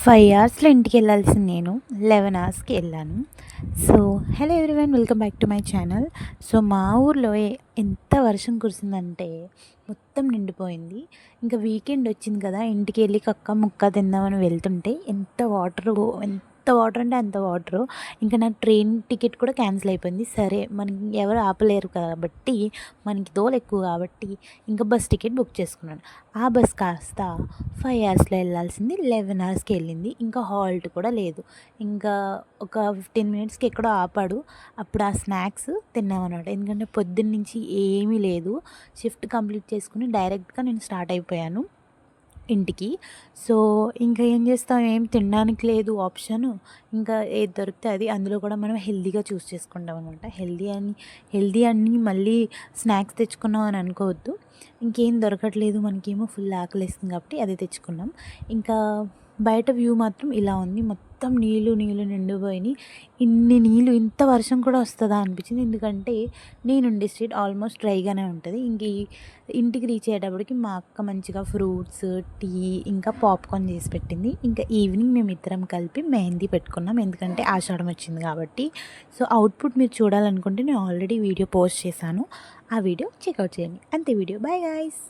5 అవర్స్‌లో ఇంటికెళ్ళాల్సింది నేను 11 అవర్స్‌కి వెళ్ళాను. So, hello everyone, welcome back to my channel. So, మా ఊర్లో ఎంత వర్షం కురిసిందంటే మొత్తం నిండిపోయింది. ఇంకా వీకెండ్ వచ్చింది కదా! ఇంటికెళ్ళి కక్క ముక్క తిందామని వెళ్తుంటే ఎంత వాటర్ అంటే అంత వాటరు. ఇంకా నా ట్రైన్ టికెట్ కూడా క్యాన్సిల్ అయిపోయింది. సరే, మనకి ఎవరు ఆపలేరు కాబట్టి, మనకి దోల ఎక్కువ కాబట్టి ఇంకా బస్ టికెట్ బుక్ చేసుకున్నాను. ఆ బస్ కాస్త 5 అవర్స్‌లో వెళ్ళాల్సింది 11 అవర్స్‌కి వెళ్ళింది. ఇంకా హాల్ట్ కూడా లేదు. ఇంకా ఒక 15 మినిట్స్‌కి ఎక్కడో ఆపాడు. అప్పుడు ఆ స్నాక్స్ తిన్నామనమాట. ఎందుకంటే పొద్దున్నుంచి ఏమీ లేదు. షిఫ్ట్ కంప్లీట్ చేసుకొని డైరెక్ట్‌గా నేను స్టార్ట్ అయిపోయాను ఇంటికి. సో, ఇంకా ఏం చేస్తాం, ఏం తినడానికి లేదు ఆప్షను. ఇంకా ఏది దొరికితే అది. అందులో కూడా మనం హెల్తీగా చూస్ చేసుకుంటాం అనమాట. హెల్తీ అని మళ్ళీ స్నాక్స్ తెచ్చుకున్నాం అని అనుకోవద్దు. ఇంకేం దొరకట్లేదు, మనకేమో ఫుల్ ఆకలేస్తుంది కాబట్టి అదే తెచ్చుకున్నాం. ఇంకా బయట వ్యూ మాత్రం ఇలా ఉంది. మొత్తం నీళ్ళు నిండిపోయినాయి. ఇన్ని నీళ్ళు, ఇంత వర్షం కూడా వస్తదా అనిపించింది. ఎందుకంటే నేనుండే స్ట్రీట్ ఆల్మోస్ట్ డ్రైగానే ఉంటది. ఇంటికి రీచ్ అయ్యేటప్పటికి మా అక్క మంచిగా ఫ్రూట్స్, టీ ఇంకా పాప్కార్న్ చేసి పెట్టింది. ఇంకా ఈవినింగ్ మేమిద్దరం కలిపి మెహందీ పెట్టుకున్నాం. ఎందుకంటే ఆషాఢం వచ్చింది కాబట్టి. సో, అవుట్‌పుట్ మీరు చూడాలనుకుంటే నేను ఆల్రెడీ వీడియో పోస్ట్ చేశాను. ఆ వీడియో చెక్‌ఔట్ చేయండి. అంతే వీడియో. Bye guys.